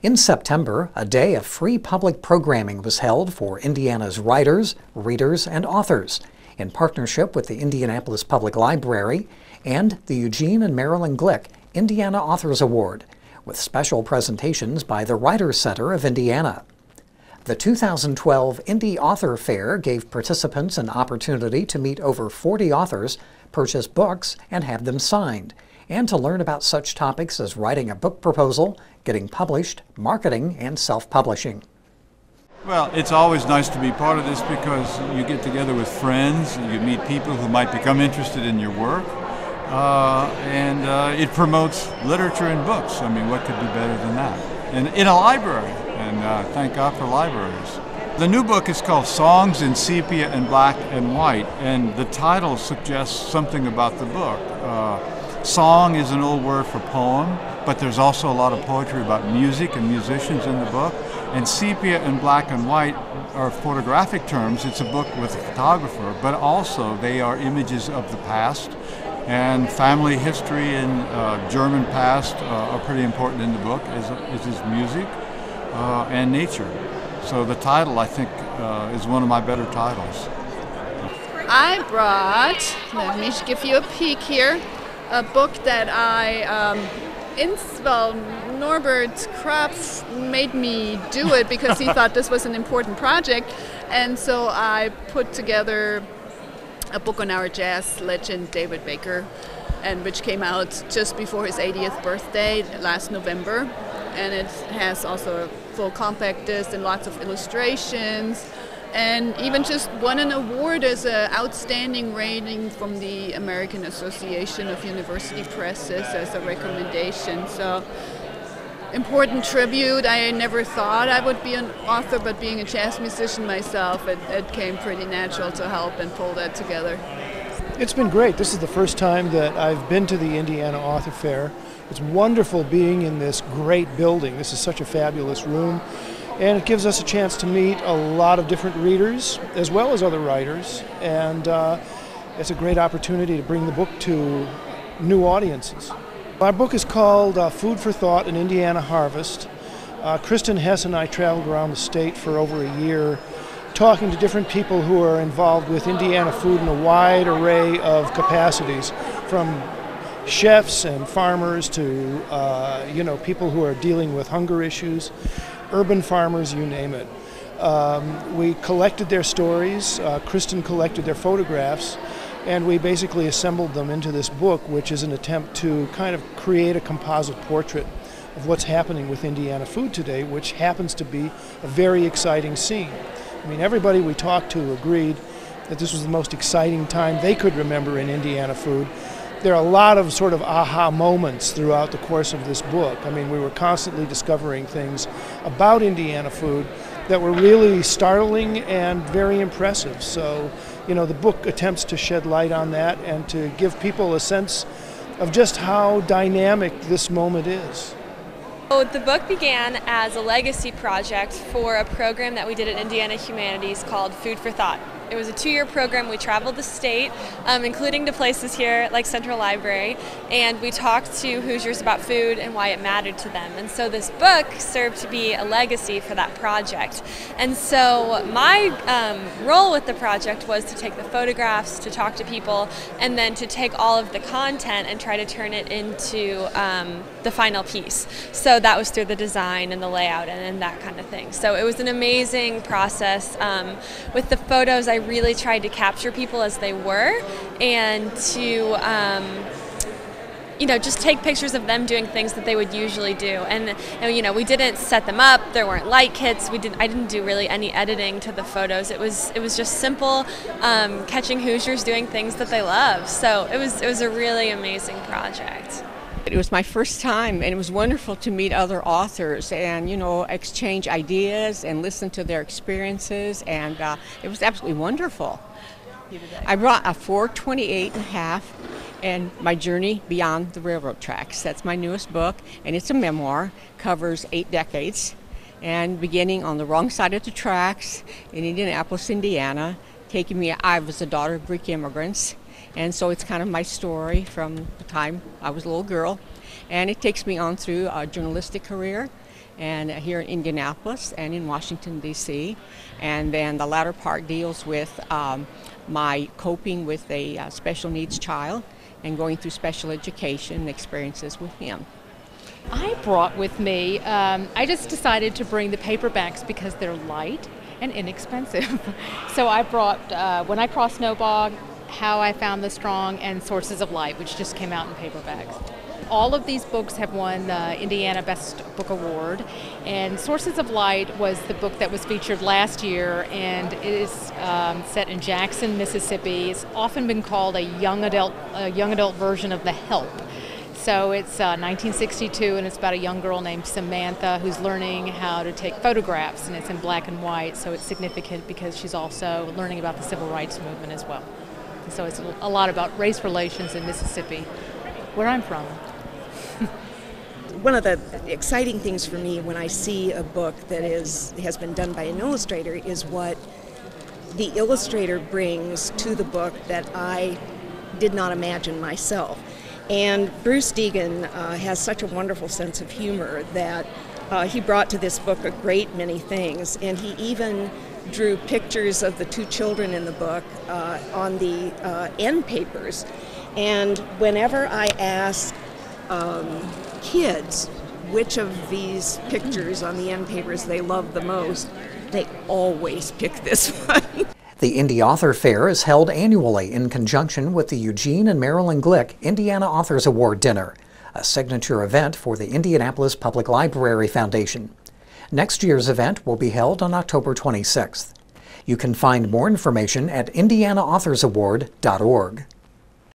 In September, a day of free public programming was held for Indiana's writers, readers, and authors in partnership with the Indianapolis Public Library and the Eugene and Marilyn Glick Indiana Authors Award, with special presentations by the Writers Center of Indiana. The 2012 Indy Author Fair gave participants an opportunity to meet over 40 authors, purchase books, and have them signed, and to learn about such topics as writing a book proposal, getting published, marketing, and self-publishing. Well, it's always nice to be part of this because you get together with friends, you meet people who might become interested in your work, and it promotes literature and books. I mean, what could be better than that? And in a library, and thank God for libraries. The new book is called Songs in Sepia and Black and White, and the title suggests something about the book. Song is an old word for poem, but there's also a lot of poetry about music and musicians in the book. And sepia and black and white are photographic terms. It's a book with a photographer, but also they are images of the past. And family history and German past are pretty important in the book, as is music and nature. So the title, I think, is one of my better titles. I brought, let me give you a peek here, a book that Norbert Krapf made me do it because he thought this was an important project, and so I put together a book on our jazz legend David Baker, and which came out just before his 80th birthday last November, and it has also a full compact disc and lots of illustrations. And even just won an award as an outstanding rating from the American Association of University Presses as a recommendation. So, important tribute. I never thought I would be an author, but being a jazz musician myself, it came pretty natural to help and pull that together. It's been great. This is the first time that I've been to the Indiana Author Fair. It's wonderful being in this great building. This is such a fabulous room. And it gives us a chance to meet a lot of different readers as well as other writers, and it's a great opportunity to bring the book to new audiences. Our book is called Food for Thought, An Indiana Harvest. Kristen Hess and I traveled around the state for over a year talking to different people who are involved with Indiana food in a wide array of capacities, from chefs and farmers to people who are dealing with hunger issues, urban farmers, you name it. We collected their stories, Kristen collected their photographs, and we basically assembled them into this book, which is an attempt to kind of create a composite portrait of what's happening with Indiana food today, which happens to be a very exciting scene. I mean, everybody we talked to agreed that this was the most exciting time they could remember in Indiana food. There are a lot of sort of aha moments throughout the course of this book. I mean, we were constantly discovering things about Indiana food that were really startling and very impressive. So, the book attempts to shed light on that and to give people a sense of just how dynamic this moment is. So the book began as a legacy project for a program that we did at Indiana Humanities called Food for Thought. It was a 2-year program. We traveled the state, including to places here like Central Library, and we talked to Hoosiers about food and why it mattered to them. And so this book served to be a legacy for that project. And so my role with the project was to take the photographs, to talk to people, and then to take all of the content and try to turn it into the final piece. So that was through the design and the layout and that kind of thing. So it was an amazing process. With the photos, I really tried to capture people as they were, and to just take pictures of them doing things that they would usually do. And we didn't set them up. There weren't light kits. I didn't do really any editing to the photos. It was just simple catching Hoosiers doing things that they love. So it was a really amazing project. It was my first time, and it was wonderful to meet other authors and, exchange ideas and listen to their experiences, and it was absolutely wonderful. I brought a 428.5 and My Journey Beyond the Railroad Tracks. That's my newest book, and it's a memoir, covers 8 decades, and beginning on the wrong side of the tracks in Indianapolis, Indiana, I was the daughter of Greek immigrants. And so it's kind of my story from the time I was a little girl. And it takes me on through a journalistic career and here in Indianapolis and in Washington, D.C. And then the latter part deals with my coping with a special needs child and going through special education experiences with him. I brought with me, I just decided to bring the paperbacks because they're light and inexpensive. So I brought When I Crossed Snow Bog, How I Found the Strong, and Sources of Light, which just came out in paperbacks. All of these books have won the Indiana Best Book Award, and Sources of Light was the book that was featured last year, and it is set in Jackson, Mississippi. It's often been called a young adult version of The Help. So it's 1962, and it's about a young girl named Samantha who's learning how to take photographs, and it's in black and white, so it's significant because she's also learning about the civil rights movement as well. And so it's a lot about race relations in Mississippi, where I'm from. One of the exciting things for me when I see a book that has been done by an illustrator is what the illustrator brings to the book that I did not imagine myself. And Bruce Deegan has such a wonderful sense of humor that he brought to this book a great many things, and he even drew pictures of the two children in the book on the end papers. And whenever I ask kids which of these pictures on the end papers they love the most, they always pick this one. The Indy Author Fair is held annually in conjunction with the Eugene and Marilyn Glick Indiana Authors Award Dinner, a signature event for the Indianapolis Public Library Foundation. Next year's event will be held on October 26th. You can find more information at indianaauthorsaward.org.